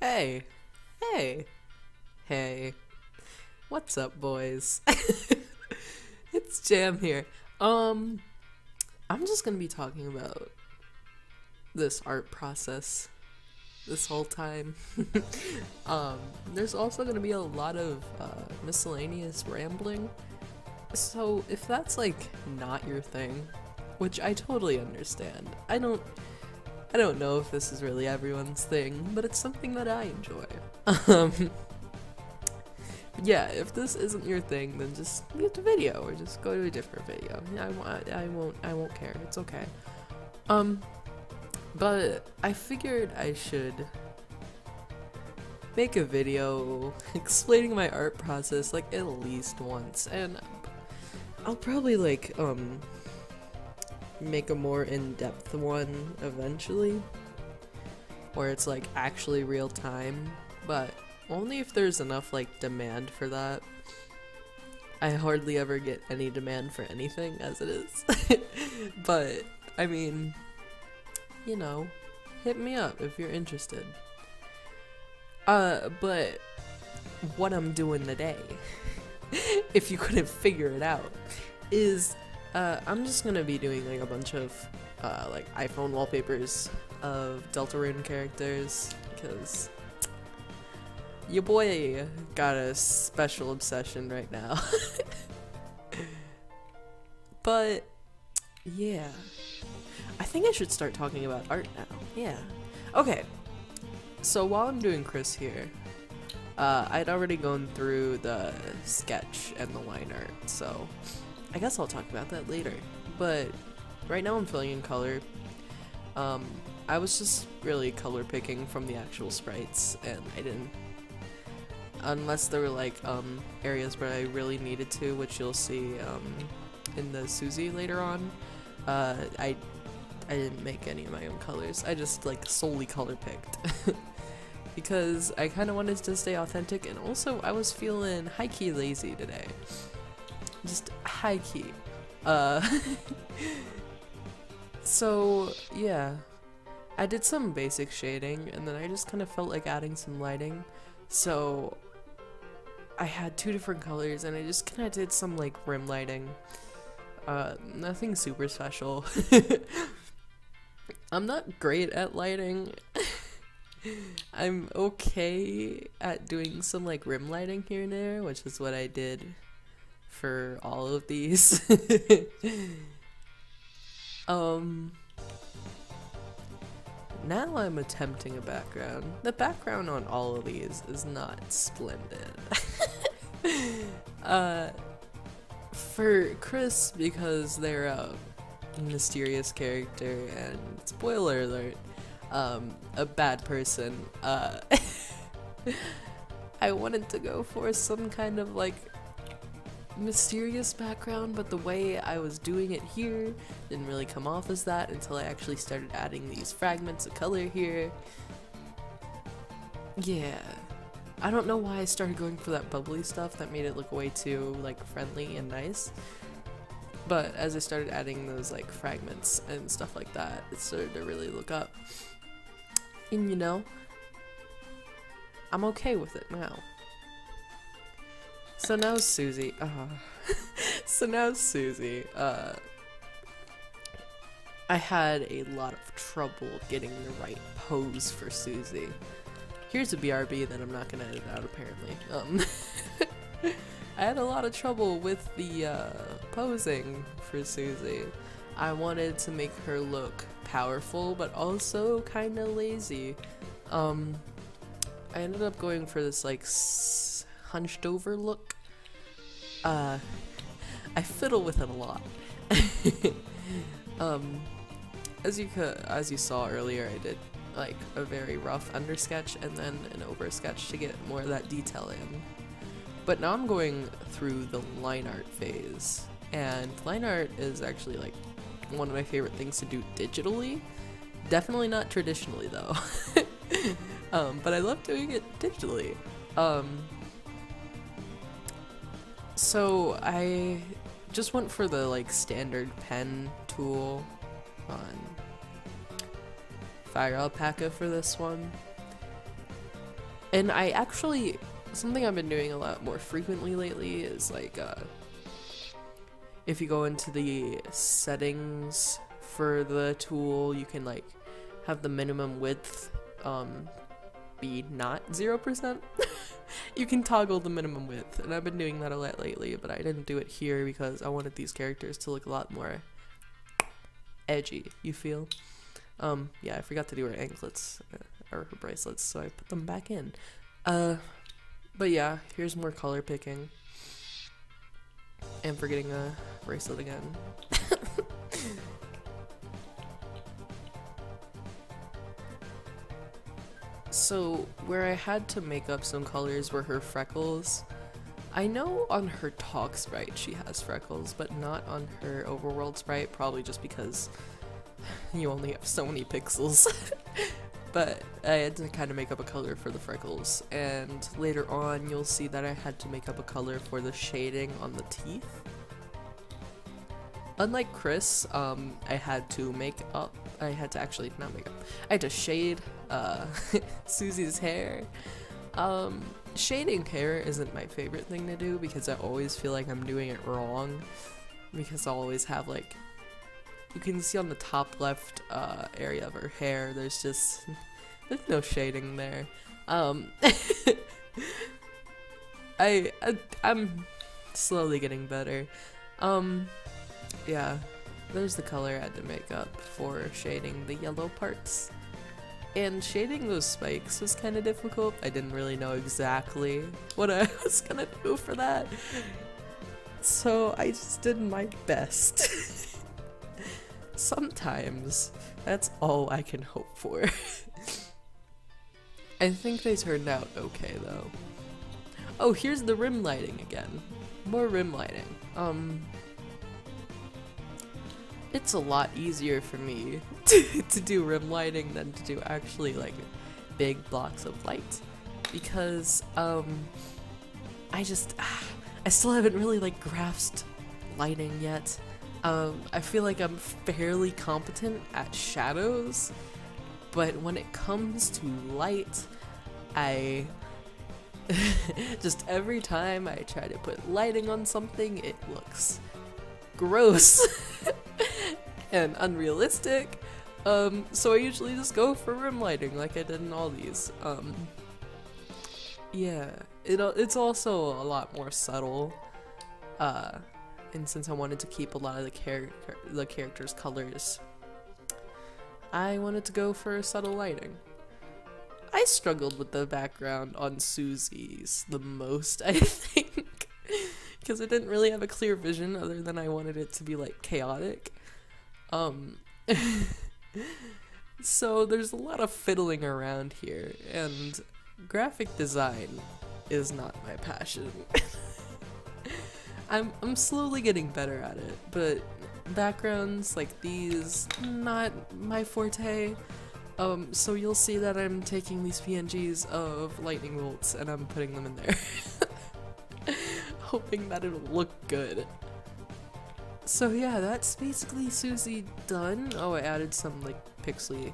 Hey, hey, hey. What's up, boys? It's Jam here. I'm just gonna be talking about this art process this whole time. There's also gonna be a lot of miscellaneous rambling. So if that's like not your thing, which I totally understand, I don't know if this is really everyone's thing, but it's something that I enjoy. Um, yeah, if this isn't your thing, then just mute the video or just go to a different video. I won't care. It's okay. But I figured I should make a video explaining my art process like at least once, and I'll probably like make a more in-depth one eventually, where it's like actually real time, but only if there's enough like demand for that. I hardly ever get any demand for anything as it is. But I mean, you know, hit me up if you're interested. But what I'm doing today, if you couldn't figure it out, is I'm just gonna be doing like a bunch of like iPhone wallpapers of Deltarune characters, because your boy got a special obsession right now. But yeah, I think I should start talking about art now. Yeah. Okay. So while I'm doing Chris here, I'd already gone through the sketch and the line art, so I guess I'll talk about that later. But right now I'm filling in color. I was just really color picking from the actual sprites, and I didn't, unless there were like areas where I really needed to, which you'll see in the Susie later on. I didn't make any of my own colors. I just like solely color picked. Because I kind of wanted to stay authentic, and also I was feeling high-key lazy today. Just high-key. So yeah, I did some basic shading, and then I just kind of felt like adding some lighting. So I had two different colors, and I just kind of did some like rim lighting. Nothing super special. I'm not great at lighting. I'm okay at doing some like rim lighting here and there, which is what I did for all of these. Now I'm attempting a background. The background on all of these is not splendid. For Chris, because they're a mysterious character, and spoiler alert, a bad person, I wanted to go for some kind of like mysterious background, but the way I was doing it here didn't really come off as that until I actually started adding these fragments of color here. Yeah, I don't know why I started going for that bubbly stuff that made it look way too like friendly and nice, but as I started adding those like fragments and stuff like that, it started to really look up. And you know, I'm okay with it now. So now Susie, I had a lot of trouble getting the right pose for Susie. Here's a BRB that I'm not gonna edit out apparently. I had a lot of trouble with the posing for Susie. I wanted to make her look powerful, but also kind of lazy. I ended up going for this like hunched over look. I fiddle with it a lot. As you saw earlier, I did like a very rough undersketch and then an oversketch to get more of that detail in. But now I'm going through the line art phase, and line art is actually like one of my favorite things to do digitally. Definitely not traditionally though. But I love doing it digitally. So I just went for the like standard pen tool on Fire Alpaca for this one. And I actually, something I've been doing a lot more frequently lately is like, if you go into the settings for the tool, you can like have the minimum width be not 0%. You can toggle the minimum width, and I've been doing that a lot lately, but I didn't do it here because I wanted these characters to look a lot more edgy, you feel? Yeah, I forgot to do her anklets, or her bracelets, so I put them back in. But yeah, here's more color picking. And forgetting a bracelet again. So, where I had to make up some colors were her freckles. I know on her talk sprite she has freckles, but not on her overworld sprite, probably just because you only have so many pixels. But I had to kind of make up a color for the freckles, and later on you'll see that I had to make up a color for the shading on the teeth. Unlike Chris, I had to shade Susie's hair. Shading hair isn't my favorite thing to do because I always feel like I'm doing it wrong, because I'll always have like, you can see on the top left area of her hair, there's no shading there. I'm slowly getting better. Yeah, there's the color I had to make up for shading the yellow parts. And shading those spikes was kind of difficult. I didn't really know exactly what I was gonna do for that. So I just did my best. Sometimes that's all I can hope for. I think they turned out okay though. Oh, here's the rim lighting again. More rim lighting. It's a lot easier for me to do rim lighting than to do actually like big blocks of light, because I still haven't really like grasped lighting yet. I feel like I'm fairly competent at shadows, but when it comes to light, I just every time I try to put lighting on something, it looks gross and unrealistic. So I usually just go for rim lighting like I did in all these. Yeah, it's also a lot more subtle. And since I wanted to keep a lot of the characters' colors, I wanted to go for subtle lighting. I struggled with the background on Susie's the most, I think, because I didn't really have a clear vision other than I wanted it to be like chaotic. So there's a lot of fiddling around here, and graphic design is not my passion. I'm slowly getting better at it, but backgrounds like these, not my forte. So you'll see that I'm taking these PNGs of lightning bolts and I'm putting them in there. Hoping that it'll look good. So yeah, that's basically Susie done. Oh, I added some like pixely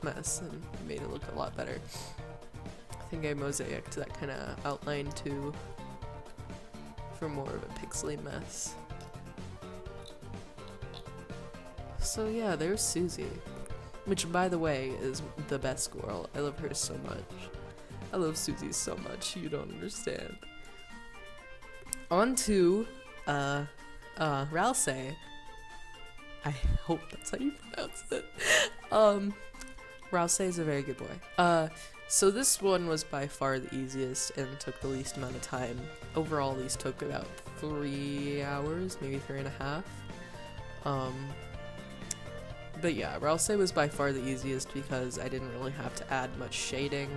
mess and made it look a lot better. I think I mosaicked that kind of outline too, for more of a pixely mess. So yeah, there's Susie, which by the way is the best squirrel. I love her so much. I love Susie so much, you don't understand. On to Ralse. I hope that's how you pronounce it. Ralse is a very good boy. So this one was by far the easiest and took the least amount of time. Overall, these took about 3 hours, maybe 3.5. But yeah, Ralse was by far the easiest because I didn't really have to add much shading,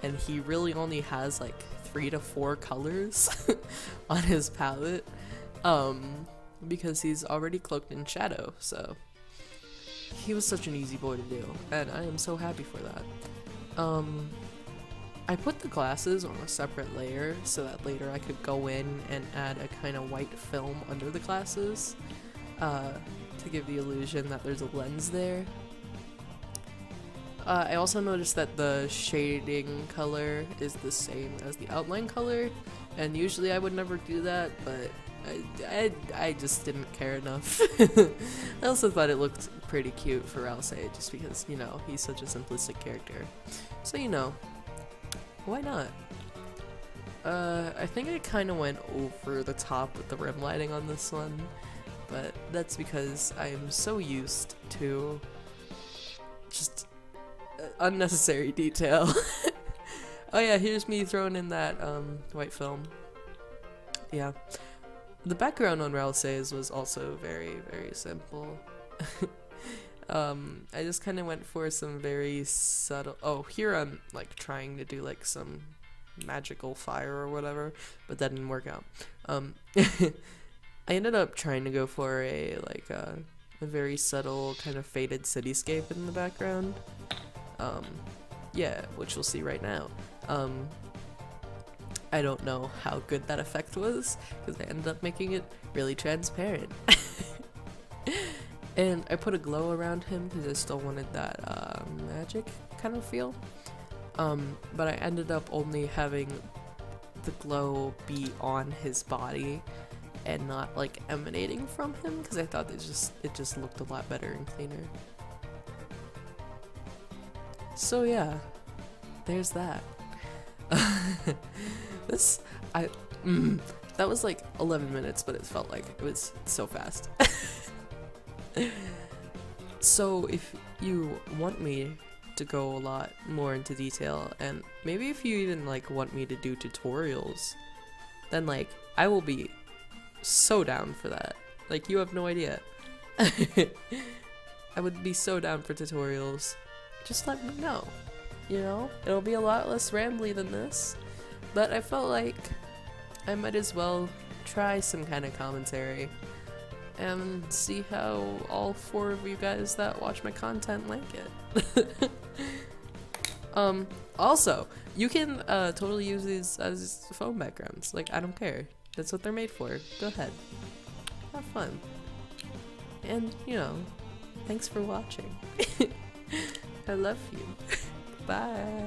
and he really only has like 3 to 4 colors on his palette, because he's already cloaked in shadow, so he was such an easy boy to do, and I am so happy for that. I put the glasses on a separate layer so that later I could go in and add a kind of white film under the glasses, to give the illusion that there's a lens there. I also noticed that the shading color is the same as the outline color, and usually I would never do that, but I just didn't care enough. I also thought it looked pretty cute for Ralsei, just because, you know, he's such a simplistic character. So, you know, why not? I think I kind of went over the top with the rim lighting on this one, but that's because I'm so used to just unnecessary detail. Oh yeah, here's me throwing in that white film. Yeah. The background on Ralsei's was also very, very simple. I just kind of went for some very subtle... Oh, here I'm like trying to do like some magical fire or whatever, but that didn't work out. I ended up trying to go for a very subtle kind of faded cityscape in the background. Yeah, which we'll see right now. I don't know how good that effect was, because I ended up making it really transparent. And I put a glow around him because I still wanted that magic kind of feel. But I ended up only having the glow be on his body and not like emanating from him, because I thought it just looked a lot better and cleaner. So yeah, there's that. That was like 11 minutes, but it felt like it was so fast. So if you want me to go a lot more into detail, and maybe if you even like want me to do tutorials, then like I will be so down for that. Like, you have no idea. I would be so down for tutorials. Just let me know. You know, it'll be a lot less rambly than this, but I felt like I might as well try some kind of commentary and see how all 4 of you guys that watch my content like it. Also, you can totally use these as phone backgrounds. Like, I don't care. That's what they're made for. Go ahead. Have fun. And, you know, thanks for watching. I love you. Bye.